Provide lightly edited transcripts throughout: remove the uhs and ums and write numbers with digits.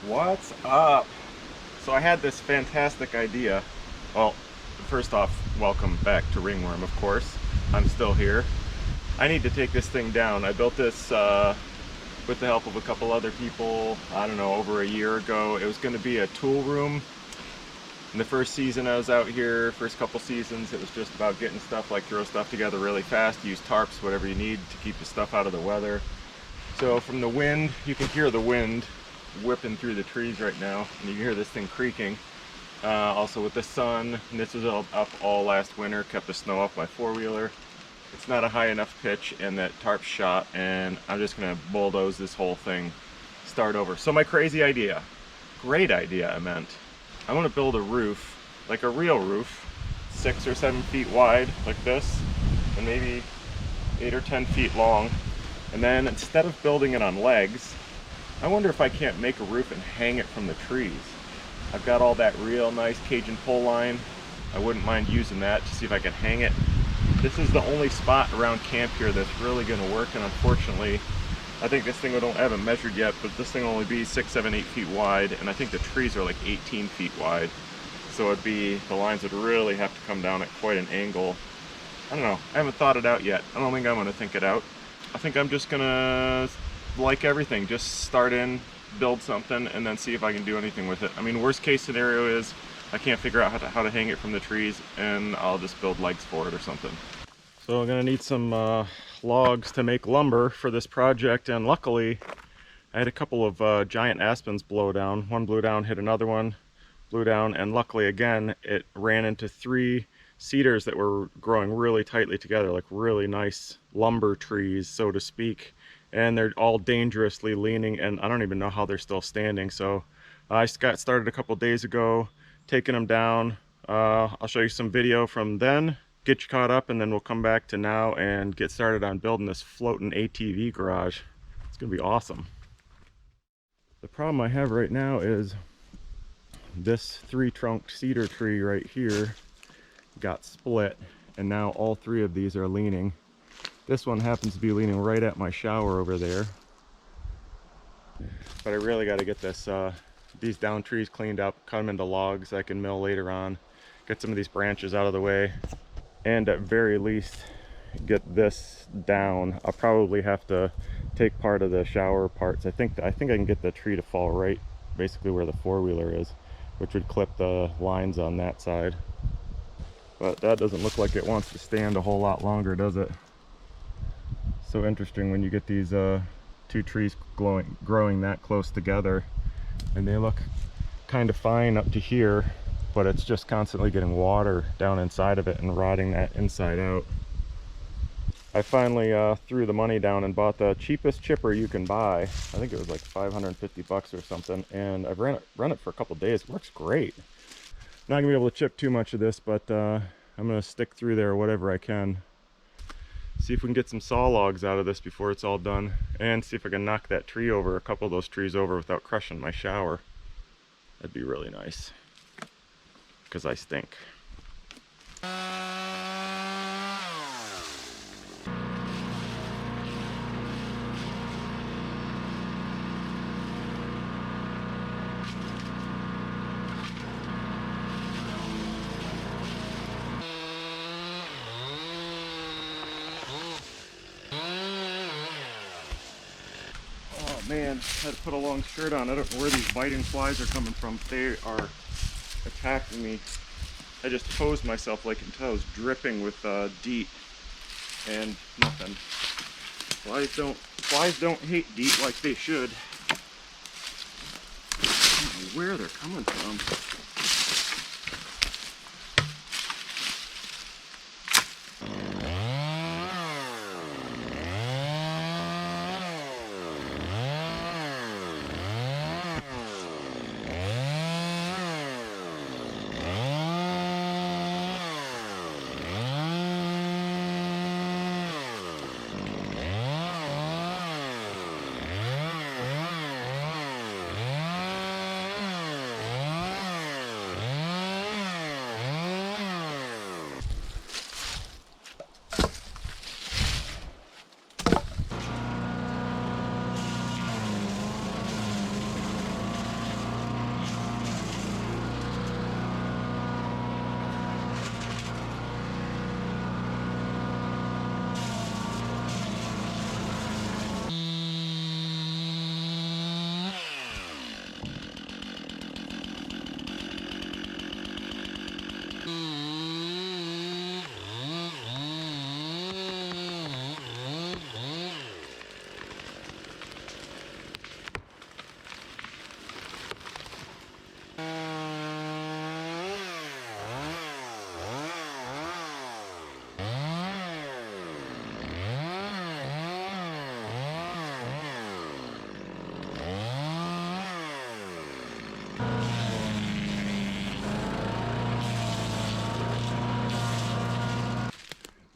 What's up? So I had this fantastic idea. Well, first off, welcome back to Ringworm, of course. I'm still here. I need to take this thing down. I built this with the help of a couple other people, I don't know, over a year ago. It was going to be a tool room. In the first season I was out here, first couple seasons, it was just about getting stuff, like throw stuff together really fast, use tarps, whatever you need to keep the stuff out of the weather. So from the wind, you can hear the wind whipping through the trees right now, and you can hear this thing creaking. Also with the sun, and this was up all last winter, kept the snow off my four-wheeler. It's not a high enough pitch, and that tarp shot, and I'm just gonna bulldoze this whole thing, start over. So my crazy idea, great idea I meant, I want to build a roof, like a real roof, 6 or 7 feet wide, like this, and maybe 8 or 10 feet long. And then instead of building it on legs, I wonder if I can't make a roof and hang it from the trees. I've got all that real nice Cajun pole line. I wouldn't mind using that to see if I can hang it. This is the only spot around camp here that's really going to work, and unfortunately, I think this thing, I haven't measured yet, but this thing will only be 6, 7, 8 feet wide, and I think the trees are like 18 feet wide. So the lines would really have to come down at quite an angle. I don't know, I haven't thought it out yet. I don't think I'm going to think it out. I think I'm just gonna, like everything, just start in, build something, and then see if I can do anything with it. I mean, worst case scenario is I can't figure out how to hang it from the trees, and I'll just build legs for it or something. So I'm gonna need some logs to make lumber for this project, and luckily I had a couple of giant aspens blow down. One blew down, hit another one, blew down, and luckily again it ran into 3 cedars that were growing really tightly together, like really nice lumber trees, so to speak. And they're all dangerously leaning, and I don't even know how they're still standing. So I got started a couple days ago, taking them down. I'll show you some video from then, get you caught up, and then we'll come back to now and get started on building this floating ATV garage. It's gonna be awesome. The problem I have right now is this 3-trunk cedar tree right here got split, and now all 3 of these are leaning. This one happens to be leaning right at my shower over there. But I really got to get these down trees cleaned up, cut them into logs I can mill later on, get some of these branches out of the way, and at very least get this down. I'll probably have to take part of the shower parts. I think I can get the tree to fall right basically where the four-wheeler is, which would clip the lines on that side. But that doesn't look like it wants to stand a whole lot longer, does it? So interesting when you get these 2 trees growing that close together, and they look kind of fine up to here, but it's just constantly getting water down inside of it and rotting that inside out. I finally threw the money down and bought the cheapest chipper you can buy. I think it was like 550 bucks or something, and I've run it for a couple days. It works great. Not gonna be able to chip too much of this, but I'm gonna stick through there whatever I can. See if we can get some saw logs out of this before it's all done, and see if I can knock that tree over, a couple of those trees over, without crushing my shower. That'd be really nice, because I stink. Man, I had to put a long shirt on. I don't know where these biting flies are coming from. They are attacking me. I just hosed myself like until I was dripping with DEET and nothing. Flies don't hate DEET like they should. I don't know where they're coming from.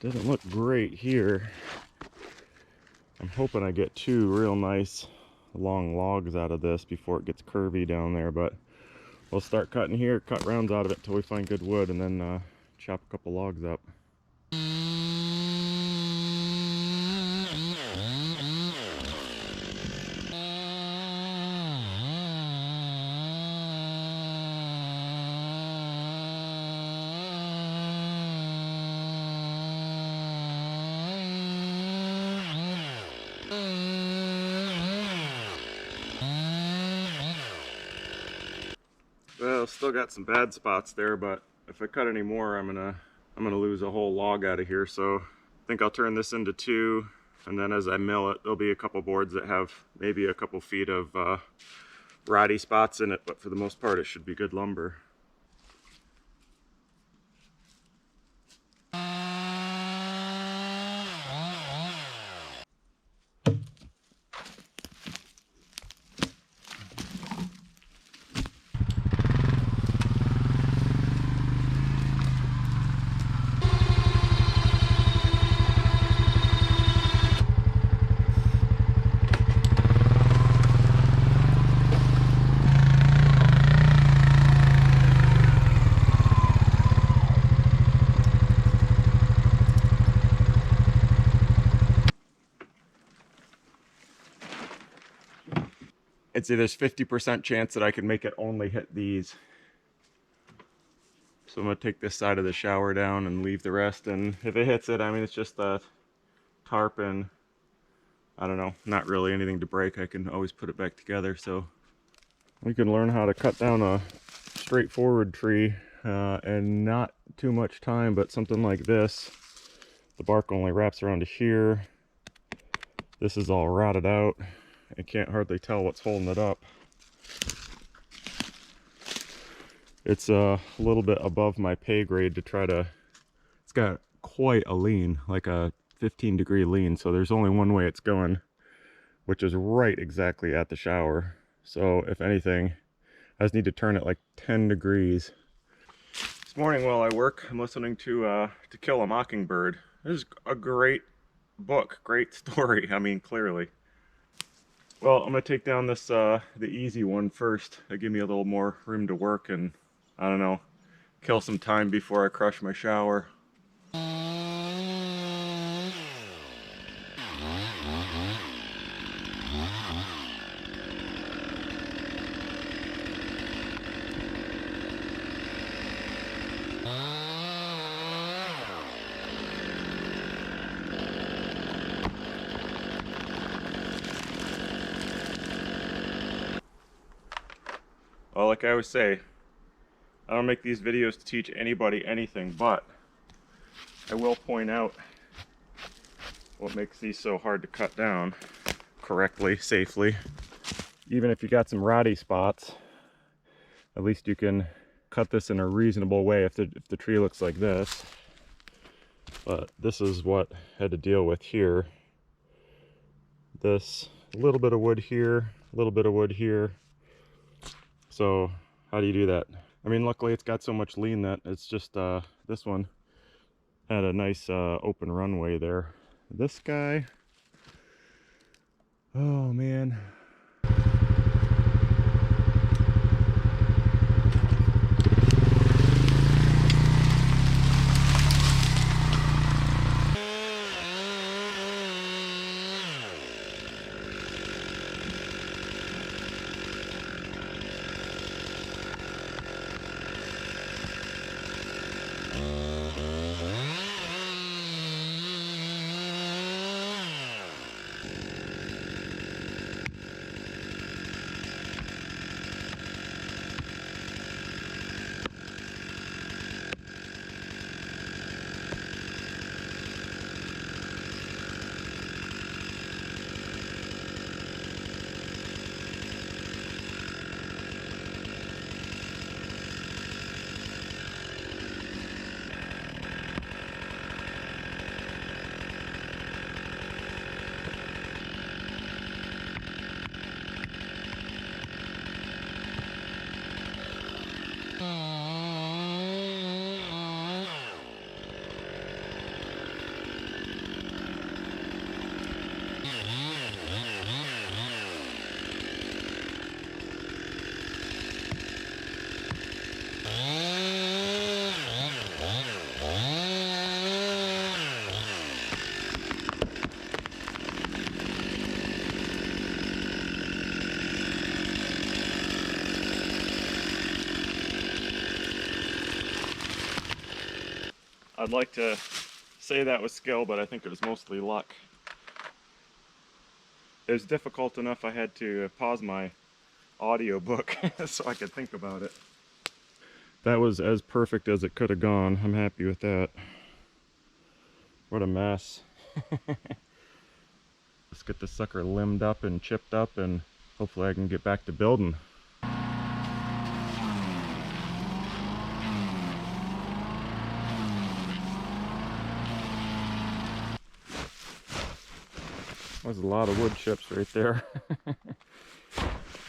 Doesn't look great here. I'm hoping I get two real nice long logs out of this before it gets curvy down there, but we'll start cutting here, cut rounds out of it till we find good wood, and then chop a couple logs up. Well, still got some bad spots there, but if I cut any more, I'm gonna lose a whole log out of here. So I think I'll turn this into two, and then as I mill it, there'll be a couple boards that have maybe a couple feet of rotty spots in it, but for the most part, it should be good lumber. I'd say there's 50% chance that I can make it only hit these. So I'm gonna take this side of the shower down and leave the rest, and if it hits it, I mean, it's just a tarp and I don't know, not really anything to break. I can always put it back together. So we can learn how to cut down a straightforward tree and not too much time, but something like this, the bark only wraps around to here. This is all rotted out. I can't hardly tell what's holding it up. It's a little bit above my pay grade to try to, it's got quite a lean, like a 15-degree lean, so there's only one way it's going, which is right exactly at the shower. So if anything, I just need to turn it like 10 degrees. This morning while I work, I'm listening to Kill a Mockingbird. This is a great book, great story, I mean, clearly. Well, I'm gonna take down this the easy one first. That give me a little more room to work and, I don't know, kill some time before I crush my shower. Well, like I always say, I don't make these videos to teach anybody anything, but I will point out what makes these so hard to cut down correctly, safely. Even if you got some rotty spots, at least you can cut this in a reasonable way if the tree looks like this. But this is what I had to deal with here. This, a little bit of wood here, a little bit of wood here. So how do you do that? I mean, luckily it's got so much lean that it's just, this one had a nice open runway there. This guy, oh man. I'd like to say that was skill, but I think it was mostly luck. It was difficult enough I had to pause my audiobook so I could think about it. That was as perfect as it could have gone. I'm happy with that. What a mess. Let's get this sucker limbed up and chipped up, and hopefully I can get back to building. There's a lot of wood chips right there.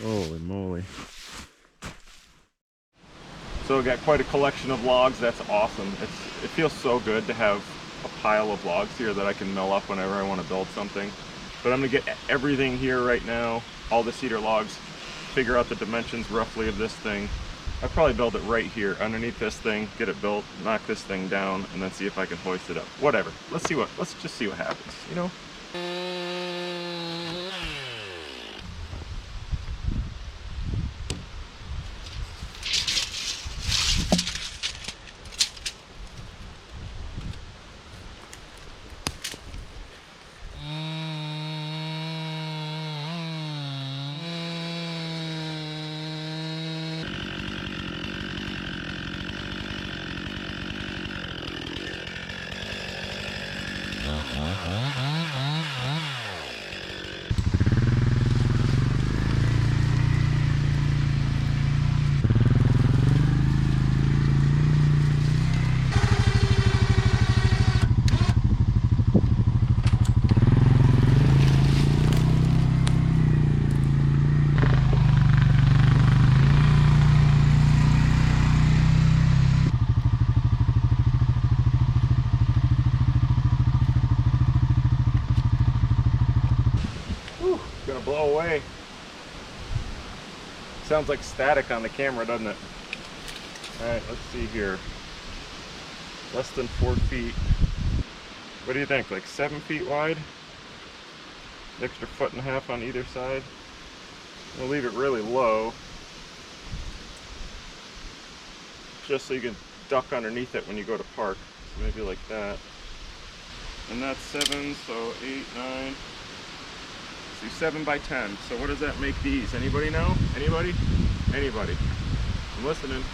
Holy moly. So I got quite a collection of logs. That's awesome. It feels so good to have a pile of logs here that I can mill up whenever I want to build something. But I'm going to get everything here right now, all the cedar logs, figure out the dimensions roughly of this thing. I'll probably build it right here underneath this thing, get it built, knock this thing down, and then see if I can hoist it up. Whatever. Let's just see what happens, you know? Gonna blow away. Sounds like static on the camera, doesn't it? Alright, let's see here. Less than 4 feet. What do you think? Like 7 feet wide? An extra 1.5 feet on either side. We'll leave it really low, just so you can duck underneath it when you go to park. So maybe like that. And that's 7, so 8, 9. So 7 by 10. So what does that make these? Anybody know? Anybody? Anybody? I'm listening.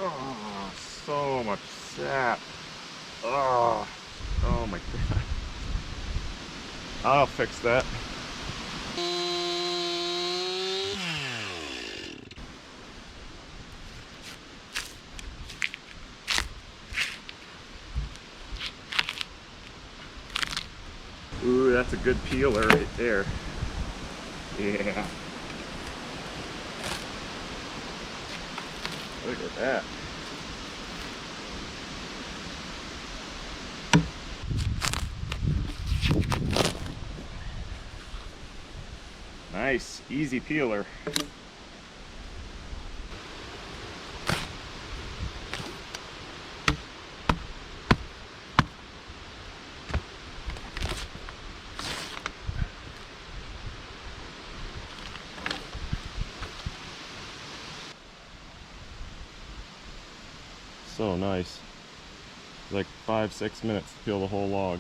Oh, so much sap. Oh my god. I'll fix that. Ooh, that's a good peeler right there. Yeah. Look at that. Nice, easy peeler. So nice. Like 5-6 minutes to peel the whole log.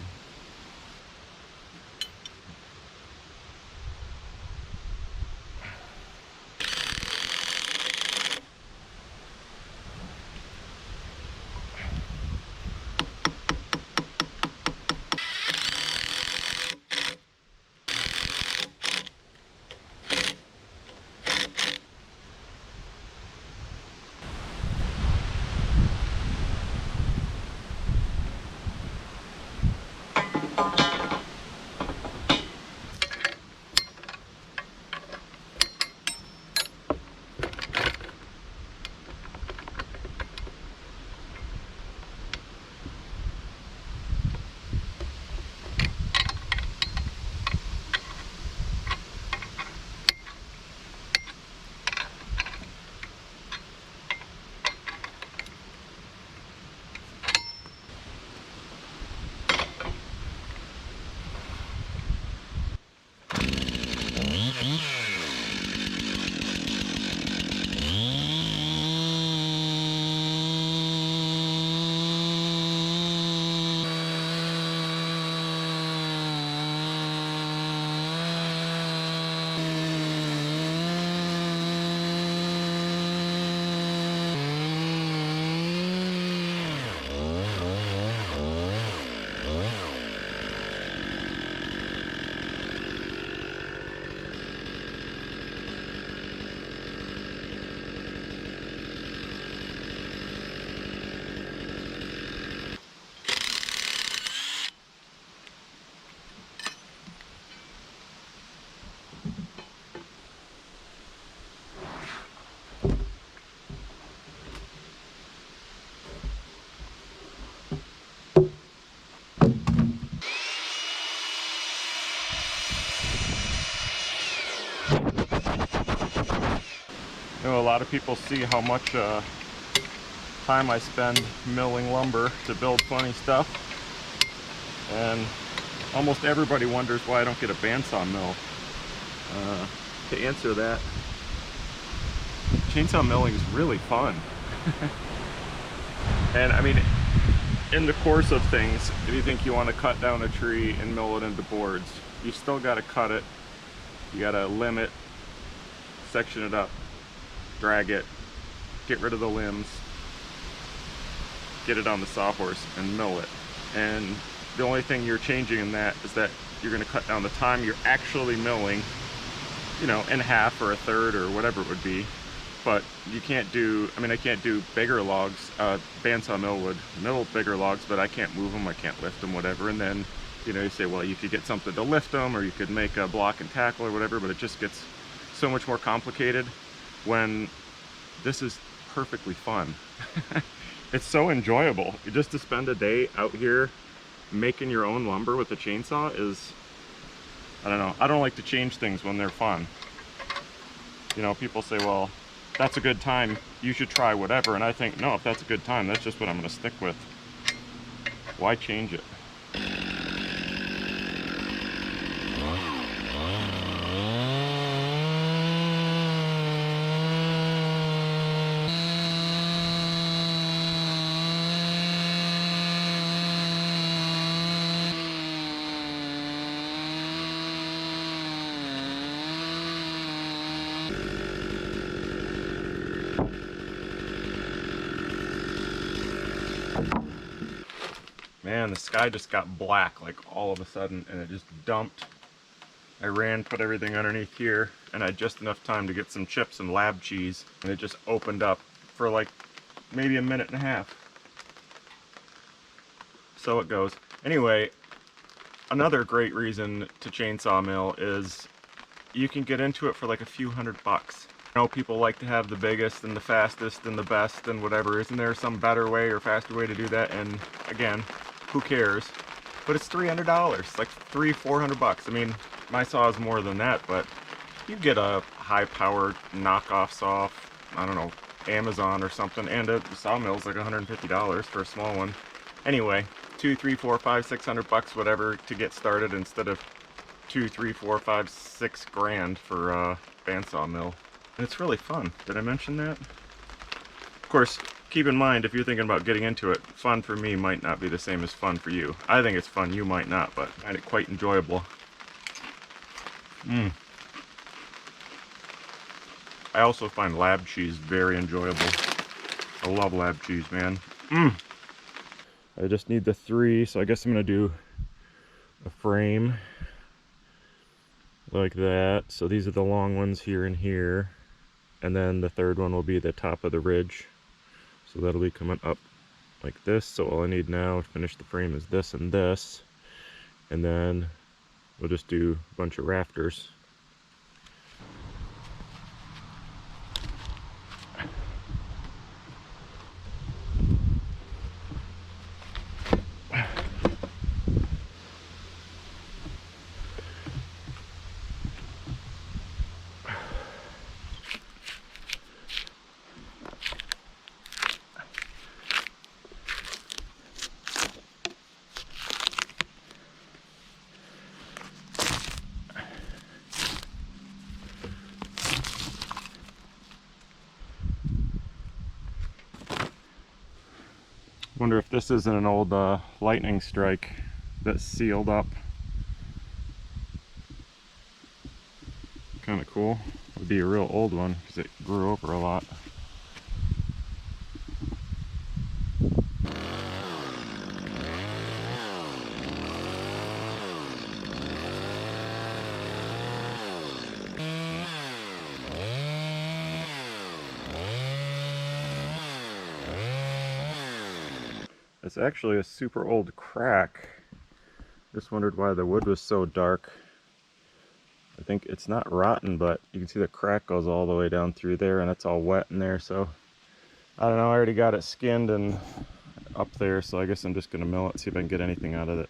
know a lot of people see how much time I spend milling lumber to build funny stuff, and almost everybody wonders why I don't get a bandsaw mill. To answer that, chainsaw milling is really fun. And I mean, in the course of things, if you think you want to cut down a tree and mill it into boards, you still got to cut it. You got to limb it, section it up, drag it, get rid of the limbs, get it on the sawhorse and mill it. And the only thing you're changing in that is that you're going to cut down the time you're actually milling, you know, in half or a third or whatever it would be. But you can't do, I mean, I can't do bigger logs. Bandsaw mill would mill bigger logs, but I can't move them, I can't lift them, whatever. And then, you know, you say, well, you could get something to lift them, or you could make a block and tackle or whatever, but it just gets so much more complicated when this is perfectly fun. It's so enjoyable. Just to spend a day out here making your own lumber with a chainsaw is, I don't know, I don't like to change things when they're fun. You know, people say, well, that's a good time, you should try whatever, and I think, no, if that's a good time, that's just what I'm going to stick with. Why change it? Man, the sky just got black, like all of a sudden, and it just dumped. I ran, put everything underneath here, and I had just enough time to get some chips and lab cheese, and it just opened up for like maybe a minute and a half. So it goes. Anyway, another great reason to chainsaw mill is you can get into it for like a few $100. I know people like to have the biggest and the fastest and the best and whatever. Isn't there some better way or faster way to do that? And again, who cares? But it's $300, like $400. I mean, my saw is more than that, but you get a high-powered knockoff saw, I don't know, Amazon or something, and a sawmill's like $150 for a small one. Anyway, $200, $300, $400, $500, $600, whatever, to get started, instead of $2, $300, $400, $500, $6 grand for a bandsaw mill. And it's really fun. Did I mention that? Of course, keep in mind, if you're thinking about getting into it, fun for me might not be the same as fun for you. I think it's fun, you might not, but I find it quite enjoyable. I also find lab cheese very enjoyable. I love lab cheese, man. I just need the 3, so I guess I'm gonna do a frame like that. So these are the long ones here and here, and then the third one will be the top of the ridge. So that'll be coming up like this. So all I need now to finish the frame is this and this. And then we'll just do a bunch of rafters. Wonder if this isn't an old lightning strike that's sealed up. Kind of cool. Would be a real old one because it grew over a lot. It's actually a super old crack. Just wondered why the wood was so dark. I think it's not rotten, but you can see the crack goes all the way down through there, and it's all wet in there. So I don't know, I already got it skinned and up there, so I guess I'm just gonna mill it, see if I can get anything out of it.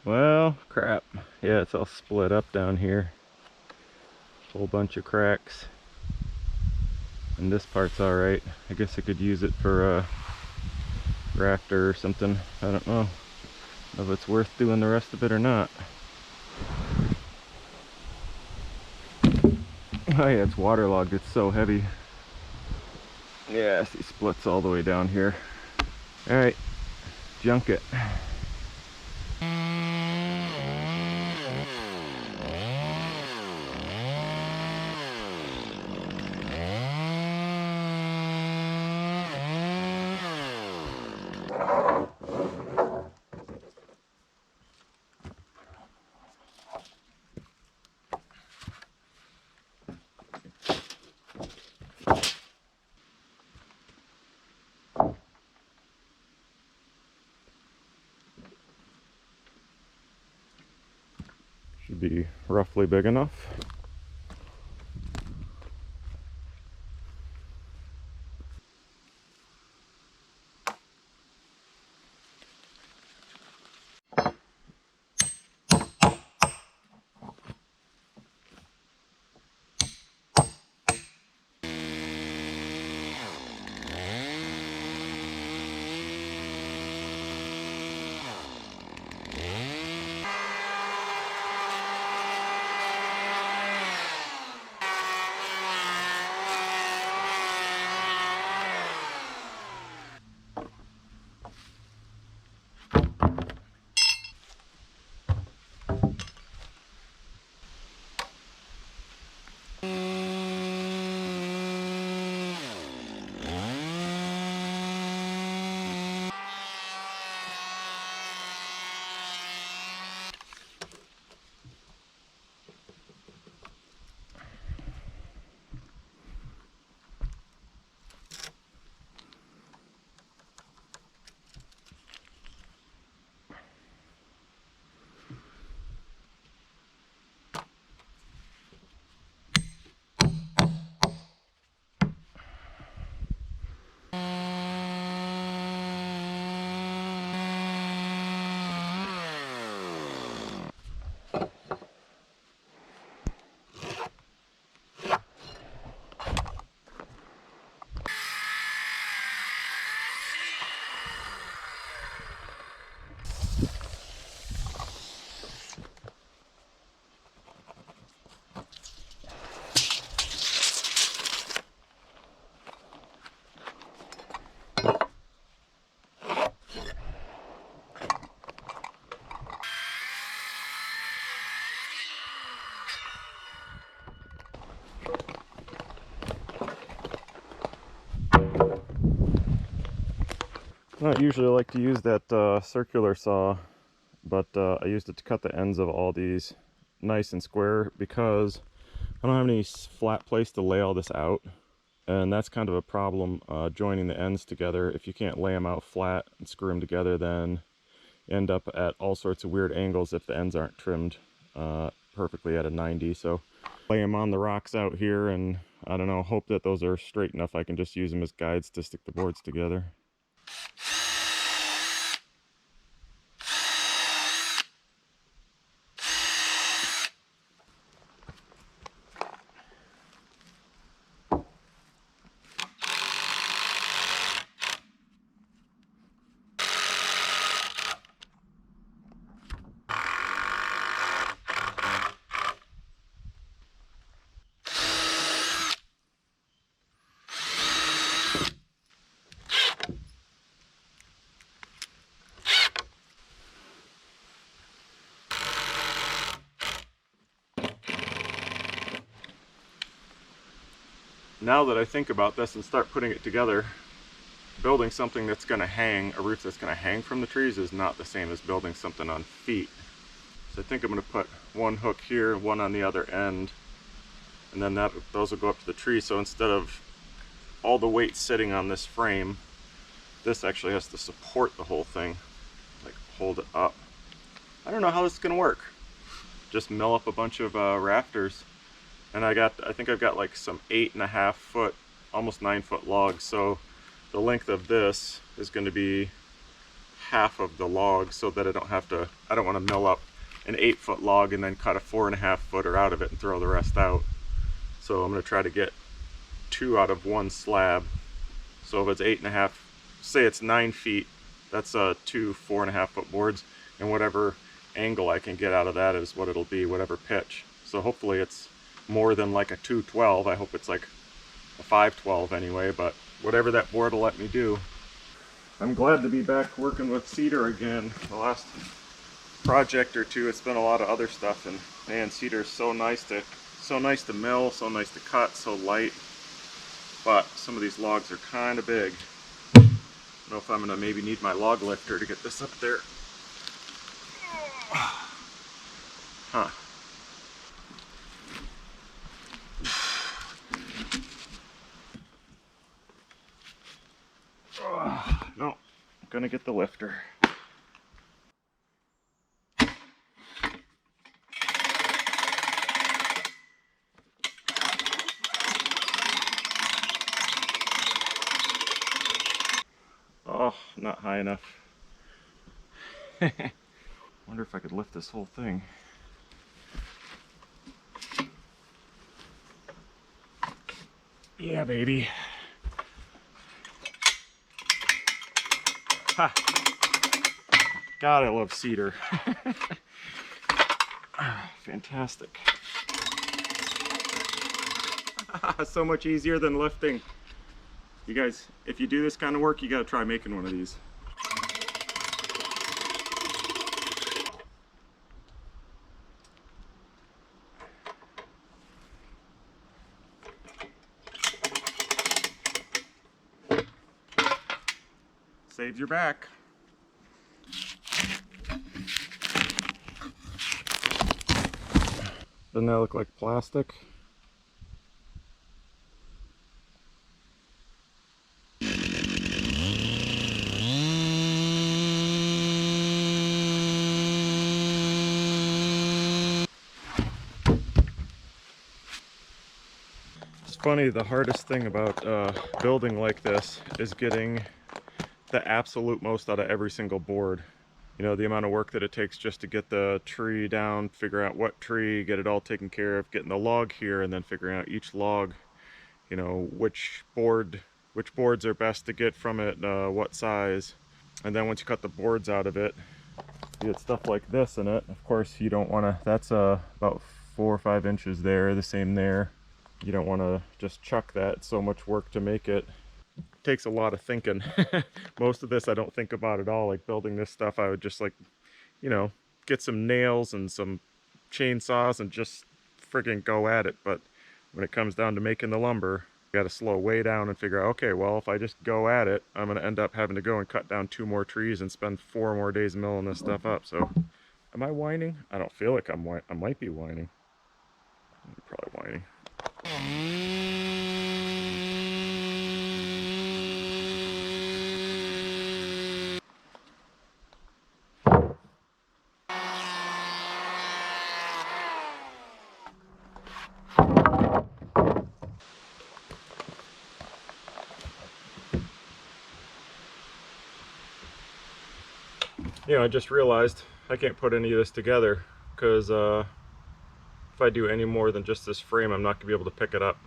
Well, crap. Yeah, it's all split up down here. Whole bunch of cracks. And this part's alright. I guess I could use it for a rafter or something. I don't know if it's worth doing the rest of it or not. Oh yeah, it's waterlogged. It's so heavy. Yeah, I see splits all the way down here. Alright, junk it. Should be roughly big enough. I don't usually like to use that circular saw, but I used it to cut the ends of all these nice and square because I don't have any flat place to lay all this out. And that's kind of a problem joining the ends together. If you can't lay them out flat and screw them together, then you end up at all sorts of weird angles if the ends aren't trimmed perfectly at a 90. So lay them on the rocks out here and I don't know, hope that those are straight enough I can just use them as guides to stick the boards together. Now that I think about this and start putting it together, building something that's going to hang, a roof that's going to hang from the trees is not the same as building something on feet. So I think I'm going to put one hook here, one on the other end, and then those will go up to the tree. So instead of all the weight sitting on this frame, this actually has to support the whole thing, like hold it up. I don't know how this is going to work. Just mill up a bunch of rafters. And I think I've got like some 8.5 foot, almost 9 foot logs. So the length of this is going to be half of the log so that I don't want to mill up an 8-foot log and then cut a 4.5 footer out of it and throw the rest out. So I'm going to try to get 2 out of 1 slab. So if it's 8.5, say it's 9 feet, that's 2 4.5 foot boards, and whatever angle I can get out of that is what it'll be, whatever pitch. So hopefully it's more than like a 212. I hope it's like a 512 anyway, but whatever that board will let me do. I'm glad to be back working with cedar again. The last project or two, it's been a lot of other stuff, and man, cedar is so nice to mill, so nice to cut, so light. But some of these logs are kind of big. I don't know if I'm gonna maybe need my log lifter to get this up there. Huh. No, I'm gonna get the lifter. Oh, not high enough. Wonder if I could lift this whole thing. Yeah, baby. Ha. God, I love cedar. Fantastic. So much easier than lifting. You guys, if you do this kind of work, you gotta try making one of these. Saves your back. Doesn't that look like plastic? It's funny, the hardest thing about building like this is getting the absolute most out of every single board. You know, the amount of work that it takes just to get the tree down, figure out what tree, get it all taken care of, getting the log here, and then figuring out each log, you know, which boards are best to get from it, what size. And then once you cut the boards out of it, you get stuff like this in it. Of course, you don't want to, that's about 4 or 5 inches there, the same there. You don't want to just chuck that. It's so much work to make it. Takes a lot of thinking. Most of this I don't think about at all. Like building this stuff, I would just like, you know, get some nails and some chainsaws and just friggin' go at it. But when it comes down to making the lumber, you gotta slow way down and figure out, okay, well, if I just go at it, I'm gonna end up having to go and cut down 2 more trees and spend 4 more days milling this stuff up. So am I whining? I don't feel like I'm whining. I might be whining. I'm probably whining. You know, I just realized I can't put any of this together because if I do any more than just this frame, I'm not going to be able to pick it up.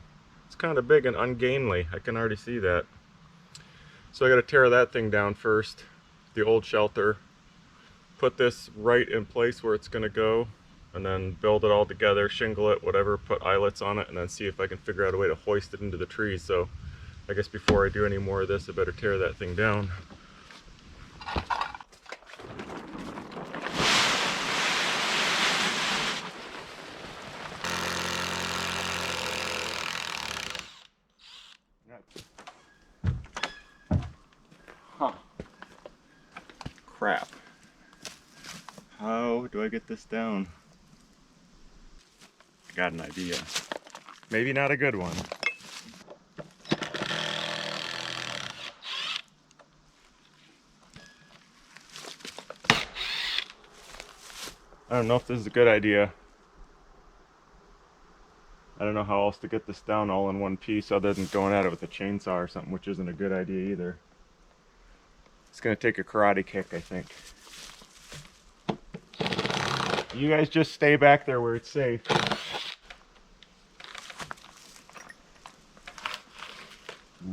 It's kind of big and ungainly. I can already see that. So I got to tear that thing down first, the old shelter, put this right in place where it's going to go, and then build it all together, shingle it, whatever, put eyelets on it, and then see if I can figure out a way to hoist it into the trees. So I guess before I do any more of this, I better tear that thing down. Huh. Crap. How do I get this down? I got an idea. Maybe not a good one. I don't know if this is a good idea. I don't know how else to get this down all in one piece other than going at it with a chainsaw or something, which isn't a good idea either. It's gonna take a karate kick, I think. You guys just stay back there where it's safe.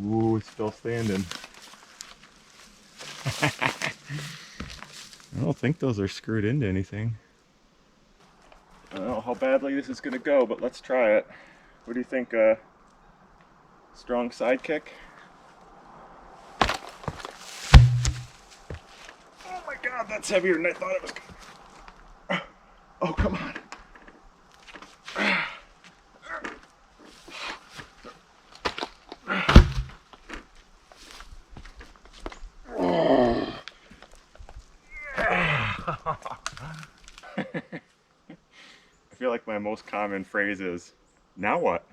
Ooh, it's still standing. I don't think those are screwed into anything. I don't know how badly this is gonna go, but let's try it. What do you think, strong sidekick? Oh my god, that's heavier than I thought it was gonna. Oh, come on. I feel like my most common phrase is, now what?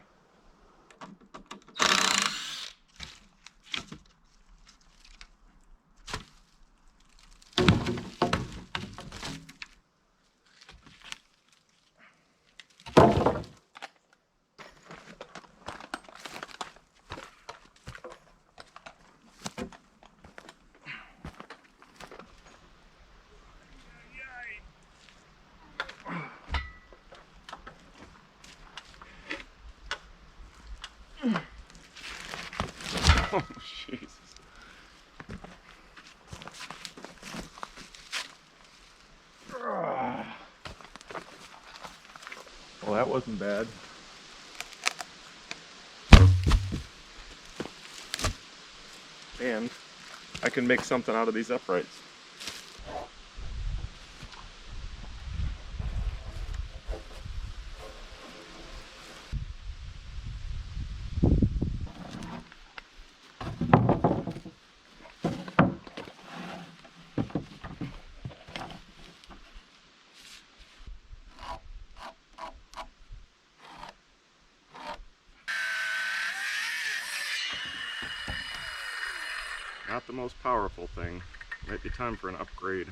Oh, Jesus. Well, that wasn't bad. And I can make something out of these uprights. Not the most powerful thing. Might be time for an upgrade.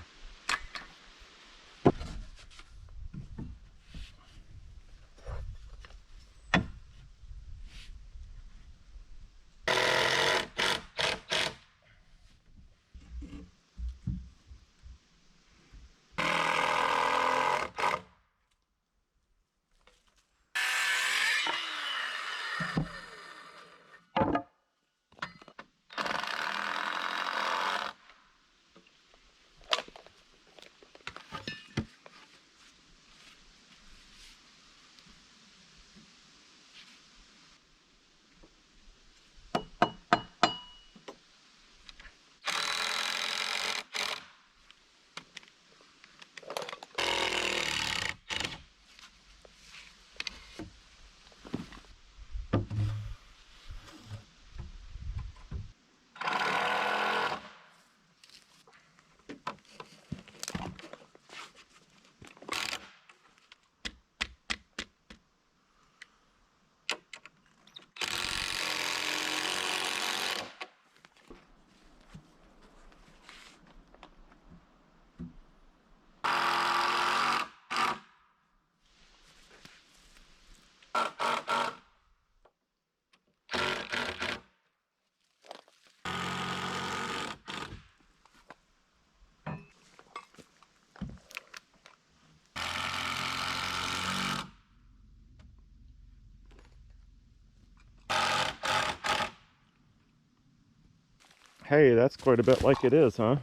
Hey, that's quite a bit like it is, huh?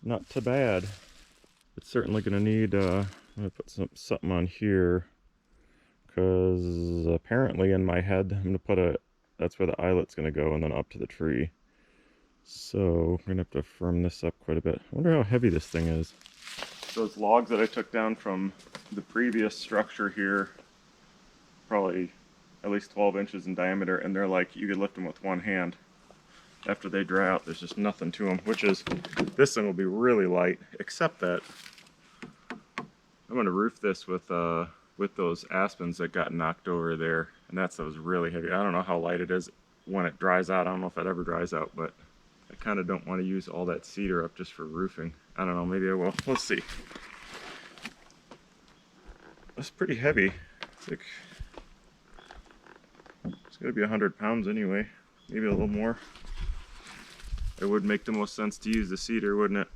Not too bad. It's certainly going to need, I'm going to put something on here, because apparently in my head, I'm going to put that's where the eyelet's going to go, and then up to the tree. So, I'm going to have to firm this up quite a bit. I wonder how heavy this thing is. Those logs that I took down from the previous structure here, probably at least 12 inches in diameter, and they're like, you could lift them with one hand. After they dry out, there's just nothing to them, which is, this thing will be really light, except that I'm going to roof this with those aspens that got knocked over there, and that was really heavy. I don't know how light it is when it dries out. I don't know if it ever dries out, but I kind of don't want to use all that cedar up just for roofing. I don't know, maybe I will. Let's see. That's pretty heavy. It's like, it's got to be 100 pounds anyway, maybe a little more. it would make the most sense to use the cedar, wouldn't it?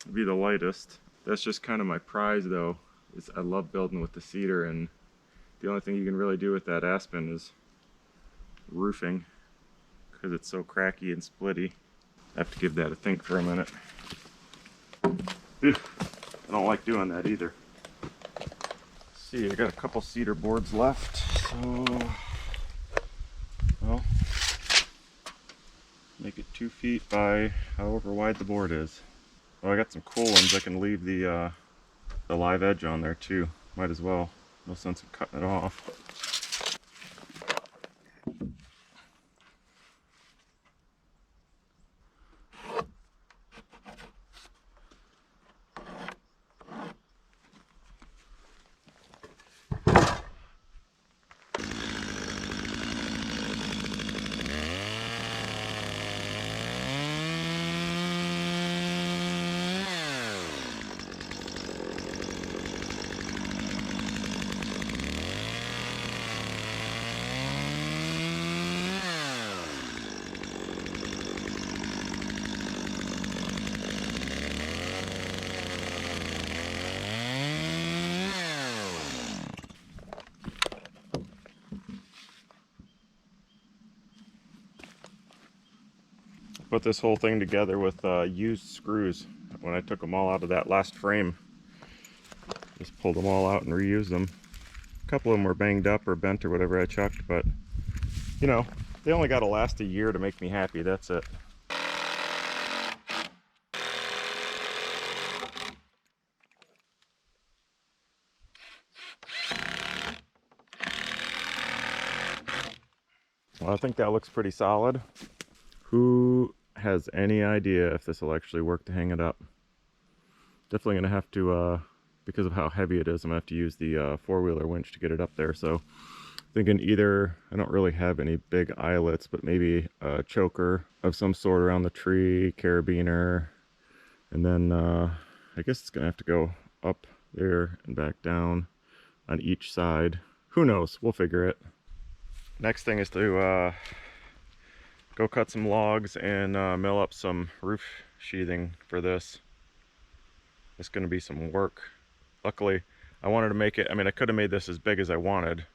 It'd be the lightest. That's just kind of my prize though, is I love building with the cedar, and the only thing you can really do with that aspen is roofing, because it's so cracky and splitty. I have to give that a think for a minute. Ugh, I don't like doing that either. Let's see, I got a couple cedar boards left, so well, make it 2 feet by however wide the board is. Oh, I got some cool ones. I can leave the live edge on there too. Might as well. No sense in cutting it off. Put this whole thing together with used screws. When I took them all out of that last frame, just pulled them all out and reused them. A couple of them were banged up or bent or whatever I chucked, but you know, they only got to last a year to make me happy. That's it. Well, I think that looks pretty solid. Who has any idea if this will actually work to hang it up? Definitely gonna have to, because of how heavy it is, I'm gonna have to use the four-wheeler winch to get it up there. So thinking either, I don't really have any big eyelets, but maybe a choker of some sort around the tree, carabiner, and then I guess it's gonna have to go up there and back down on each side. Who knows? We'll figure it. Next thing is to go cut some logs and mill up some roof sheathing for this. It's going to be some work. Luckily, I wanted to make it, I mean, I could have made this as big as I wanted,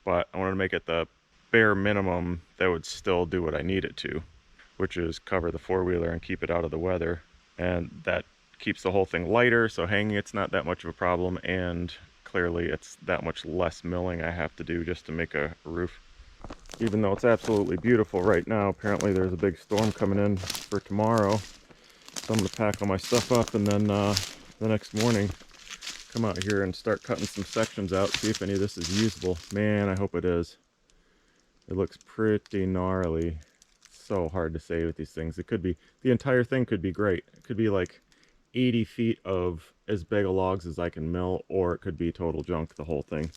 but I wanted to make it the bare minimum that would still do what I need it to, which is cover the four-wheeler and keep it out of the weather. And that keeps the whole thing lighter, so hanging it's not that much of a problem, and clearly it's that much less milling I have to do just to make a roof. Even though it's absolutely beautiful right now, apparently there's a big storm coming in for tomorrow. So I'm going to pack all my stuff up and then the next morning come out here and start cutting some sections out, see if any of this is usable. Man, I hope it is. It looks pretty gnarly. So hard to say with these things. It could be, the entire thing could be great. It could be like 80 feet of as big of logs as I can mill, or it could be total junk, the whole thing.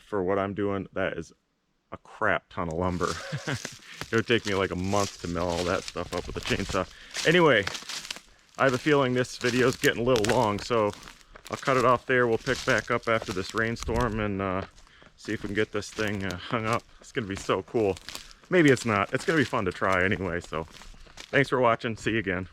For what I'm doing, that is a crap ton of lumber. It would take me like a month to mill all that stuff up with a chainsaw. Anyway, I have a feeling this video is getting a little long, so I'll cut it off there. We'll pick back up after this rainstorm and see if we can get this thing hung up. It's gonna be so cool. Maybe it's not. It's gonna be fun to try anyway, so thanks for watching. See you again.